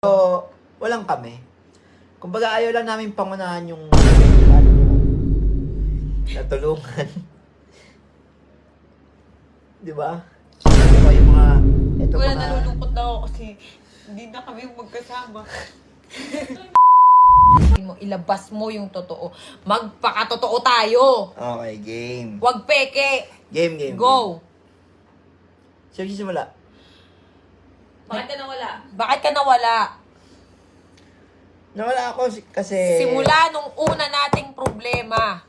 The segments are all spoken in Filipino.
So, walang kami. Kumbaga ayaw lang namin pangunahan yung natulungan. Di ba? So, yung mga, ito Wala, mga, nalulungkot na ako kasi hindi na kami magkasama. Ilabas mo yung totoo. Magpakatotoo tayo. okay, game. Huwag peke. Game. Go. Sino simula? Bakit ka nawala? Bakit ka nawala? Nawala ako kasi... Simula nung una nating problema.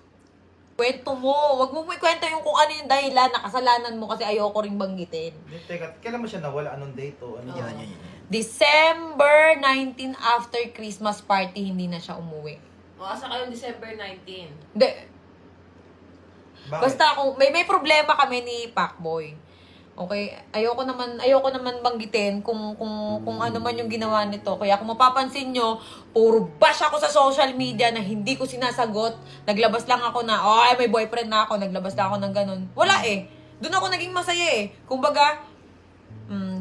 Kwento mo. Huwag mo ikwento yung kung ano yung dahilan na kasalanan mo kasi ayoko ring banggitin. Teka, kailan mo siya nawala? Anong date o ano? Yan. December 19 after Christmas party, hindi na siya umuwi. Asa kayo December 19? Hindi. Bakit? Basta kung may problema kami ni Pacboy. Okay, ayoko naman banggitin kung ano man yung ginawa nito. Kaya kung mapapansin nyo, puro bash ako sa social media na hindi ko sinasagot. Naglabas lang ako na, may boyfriend na ako. Naglabas lang ako ng ganun. Wala eh. Doon ako naging masaya eh. Kumbaga,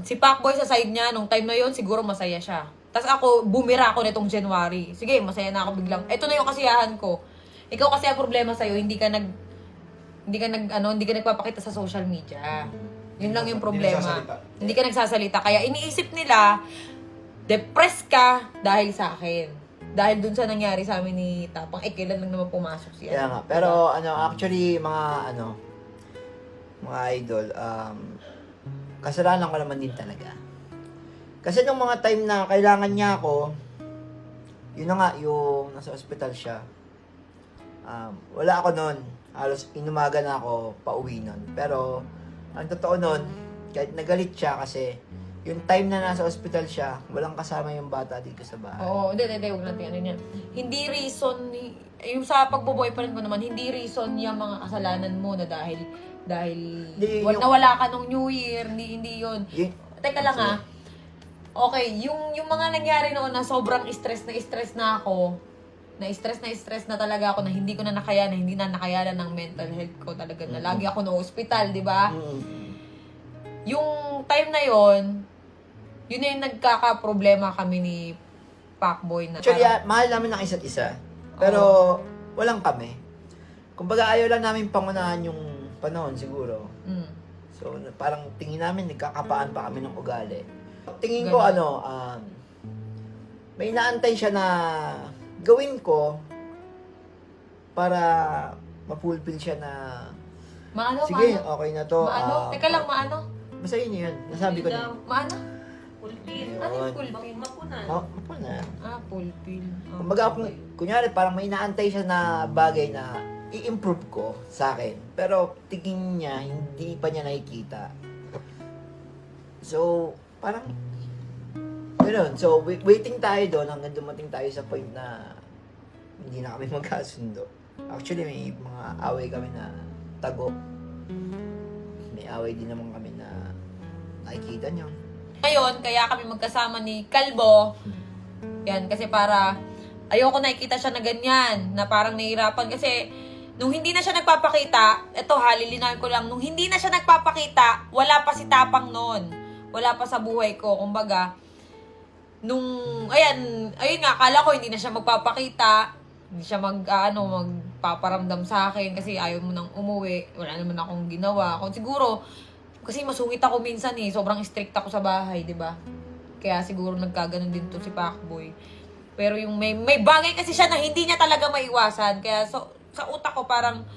si Pacboy sa side niya, nung time na yon siguro masaya siya. Tapos ako, bumira ako nitong January. Sige, masaya na ako biglang. Ito na yung kasiyahan ko. Ikaw kasi ang problema sa'yo, hindi ka nagpapakita sa social media. Yun lang yung problema. Hindi ka nagsasalita. Kaya iniisip nila, depressed ka dahil sa akin. Dahil dun sa nangyari sa amin ni Tapang, kailan lang naman pumasok siya. Kaya nga. Pero actually, mga idol, kasalanan ko naman din talaga. Kasi nung mga time na kailangan niya ako, yun na nga, yung nasa ospital siya. Wala ako nun. Halos inumaga na ako pauwi nun. Pero, ang totoo nun, kahit nagalit siya kasi yung time na nasa ospital siya, walang kasama yung bata dito sa bahay. Oo, hindi, huwag natin ano yan. Hindi reason, yung sa pagbo-boyfriend mo naman, hindi reason yung mga kasalanan mo na dahil nawala ka nung New Year, hindi yun. Teka lang okay, yung mga nangyari noon na sobrang stress na ako, na-stress na talaga ako na hindi ko na nakayanan, hindi na nakayanan ng mental health ko talaga na lagi ako na hospital, di ba? Yung time na yon, yun na yung nagkaka-problema kami ni Pacboy na. Actually, mahal namin ng isa't isa. Pero, walang kami. Kumbaga, ayaw lang namin pangunahan yung panahon siguro. So, parang tingin namin, nagkakapaan pa kami ng ugali. Tingin ko, may inaantay siya na gawin ko para mapulpil siya na sige, okay na to. Teka lang, maano? Basta yun. Nasabi ko na. Maano? Pulpil. Ano yung pulpil? Mapunan. Mapuna. Pulpil. Kumbaga, kunyari, parang may inaantay siya na bagay na i-improve ko sa akin. Pero tingin niya, hindi pa niya nakikita. So, parang gano'n. So, waiting tayo doon hanggang dumating tayo sa point na hindi na kami magkasundo. Actually, may mga away kami na tago. May away din naman kami na nakikita niyo. Ngayon, kaya kami magkasama ni Kalbo. Yan, kasi para ayoko nakikita siya na ganyan, na parang nahihirapan. Kasi nung hindi na siya nagpapakita, lilinawin ko lang, nung hindi na siya nagpapakita, wala pa si Tapang noon. Wala pa sa buhay ko. Kumbaga, ayun nga, akala ko hindi na siya magpapakita, hindi siya magpaparamdam sa akin kasi ayaw mo nang umuwi, wala naman akong ginawa. Siguro, kasi masungit ako minsan sobrang strict ako sa bahay, di ba? Kaya siguro nagkaganon din to si Pacboy. Pero yung may bagay kasi siya na hindi niya talaga maiwasan, kaya sa utak ko parang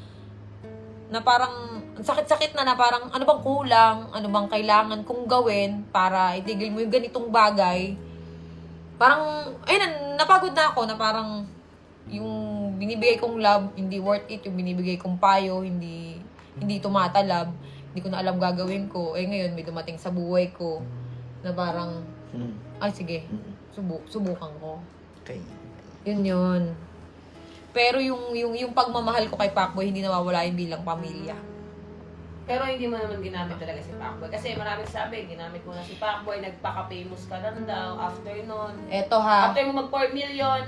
sakit-sakit na parang ano bang kulang, ano bang kailangan kong gawin para itigil mo yung ganitong bagay. Parang, napagod na ako na parang yung binibigay kong love, hindi worth it. Yung binibigay kong payo, hindi tumatalab. Hindi ko na alam gagawin ko. Ngayon, may dumating sa buhay ko na parang, sige, subukan ko. Okay. Yun. Pero yung pagmamahal ko kay Pacboy, hindi nawawala yung bilang pamilya. Pero hindi mo naman ginamit talaga si Pacboy. Kasi maraming sabi, ginamit mo na si Pacboy, nagpaka-famous ka lang daw after nun. Eto ha. After mo mag-4 million,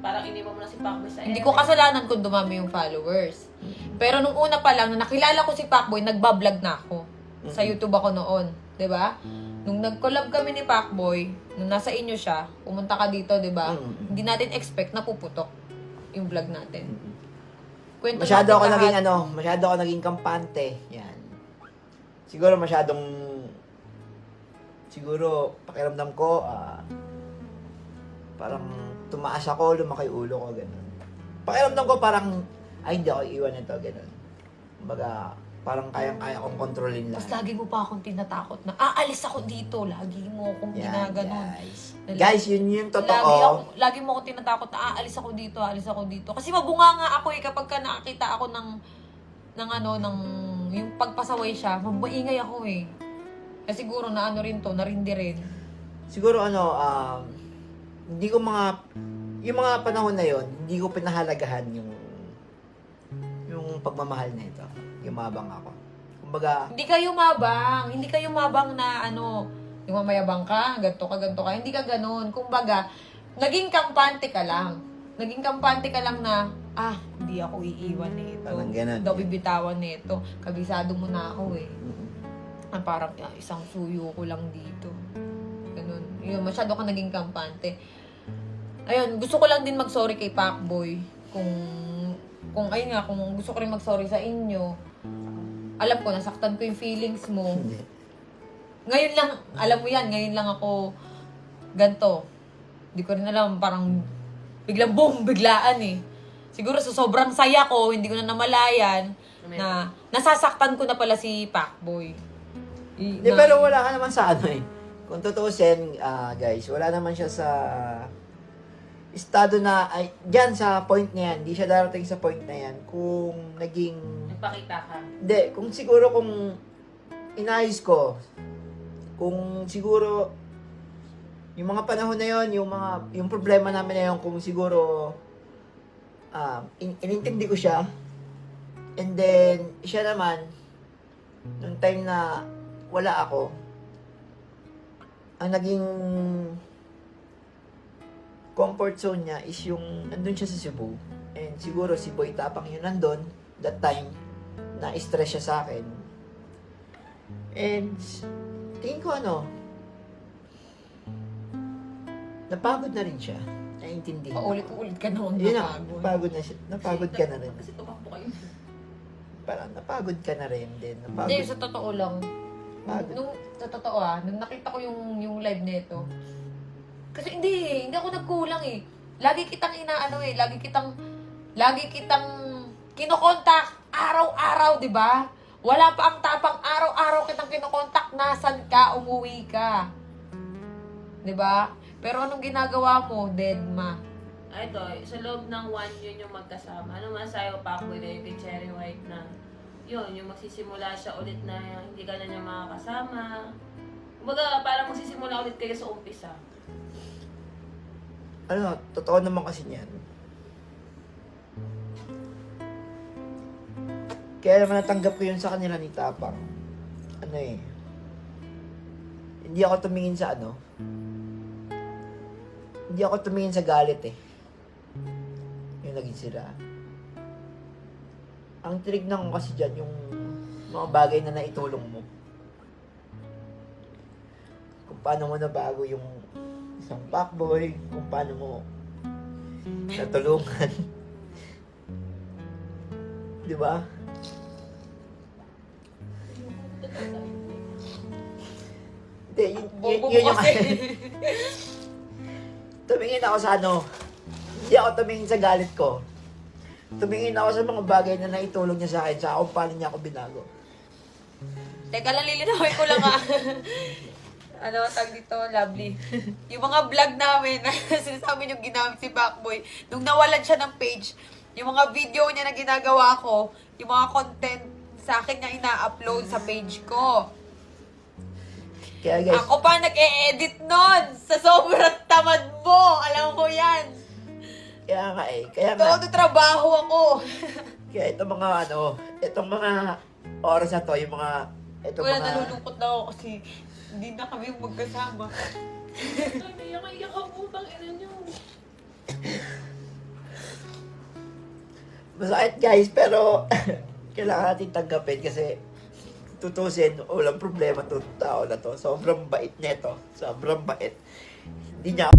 parang iniwan mo na si Pacboy sa Hindi ko kasalanan kung dumami yung followers. Pero nung una pa lang, na nakilala ko si Pacboy, nagbablog na ako. Sa YouTube ako noon. 'Di ba? Nung nag-collab kami ni Pacboy, nung nasa inyo siya, pumunta ka dito, di ba? Hindi natin expect na puputok yung vlog natin. Kwento Masyado natin ako lahat. naging masyado ako naging kampante. Yan. Siguro siguro pakiramdam ko, parang tumaas ako, lumaki ulo ko, gano'n. Pakiramdam ko parang, ay hindi ako iiwan nito, gano'n. Kumbaga, parang kayang-kaya kong kontrolin lang. Mas lagi mo pa akong tinatakot na, aalis ako dito. Lagi mo akong ginaganon. Guys. Na Guys, yun yung totoo. Lagi mo akong tinatakot na, aalis ako dito. Kasi mabunga nga ako kapag ka nakakita ako ng yung pagpasaway siya, mabaingay ako eh. Kasi siguro na narindi rin. Siguro hindi ko yung mga panahon na yon, hindi ko pinahalagahan yung pagmamahal na ito. Yumabang ako. Kumbaga, Hindi ka yumabang na yung mamayabang ka, ganto ka. Hindi ka ganun. Kumbaga, naging kampante ka lang. Na, hindi ako iiwan nito. Parang ganun. Daw bibitawan nito. Kabisado mo na ako eh. Parang isang suyo ko lang dito. Ganun. Yun, masyado ka naging kampante. Ayun, gusto ko lang din mag-sorry kay Pacboy. Kung gusto ko rin mag-sorry sa inyo, alam ko, nasaktan ko yung feelings mo. hindi. Ngayon lang, alam mo yan, ngayon lang ako ganto. Hindi ko rin alam, parang biglang boom, biglaan eh. Siguro sa sobrang saya ko, hindi ko na namalayan na nasasaktan ko na pala si Pacboy. Pero wala ka naman sa Kung tutuusin, guys, wala naman siya sa estado na, dyan sa point na yan, hindi siya darating sa point na yan kung naging, Nagpakita ka. hindi, kung siguro kung inayos ko, kung siguro, yung mga panahon na yon, yung problema namin na yon, kung siguro, inintindi ko siya, and then, siya naman, nung time na wala ako, ang naging comfort zone niya is yung nandun siya sa Cebu. And siguro si Boy Tapang yun nandun, that time, na-stress siya sa akin. And tingin ko napagod na rin siya. Naiintindi. Paulit-ulit ka noon Yun na, napagod. napagod na siya. Napagod ka na rin. Kasi tumakbo kayo. Parang napagod ka na rin din. Hindi, Napagod. sa totoo lang. Sa totoo nung nakita ko yung live nito, kasi hindi ako nagkulang eh. Lagi kitang lagi kitang kinokontak araw-araw, di ba? Wala pa ang tapang araw-araw kitang kinokontak, nasan ka, umuwi ka. Di ba? Pero anong ginagawa mo, deadma? Ito, sa loob ng 1 yun yung magkasama. Ano man sa'yo, Pacboy, na yung kay Cherry White na yun, yung magsisimula siya ulit na hindi ka na niya makakasama. Kumbaga, parang magsisimula ulit kayo sa umpisa. Totoo naman kasi niyan. Kaya naman natanggap ko yun sa kanila ni Tapang. Hindi ako tumingin sa hindi ako tumingin sa galit eh. Yung naging sila. Ang tinignan ko kasi dyan, yung mga bagay na naitulong mo. Kung paano mo nabago yung isang Pacboy, kung paano mo natulungan. Di ba? Hindi, Bobo yun mo yung kasi. tumingin ako sa hindi ako tumingin sa galit ko. Tumingin ako sa mga bagay na naitulong niya sa akin, sa kung paano niya ako binago. Teka lang, lilinawin ko lang tag dito, lovely. Yung mga vlog namin, sinasabi yung ginamit si Pacboy, nung nawalan siya ng page, yung mga video niya na ginagawa ko, yung mga content sa akin niya ina-upload sa page ko. Kaya guys, Ako pa nag-e-edit nun sa sobrang tamad mo. Alam ko yan. kaya nga, Todo trabaho ako. kaya itong mga oras na to, yung mga, Nalulungkot na ako kasi hindi na kami magkasama. Iyak ako, utang ina niyo. masakit guys, pero kailangan natin tanggapin kasi tutusin, walang problema to tao na to. Sobrang bait nito. Sobrang bait. Hindi niya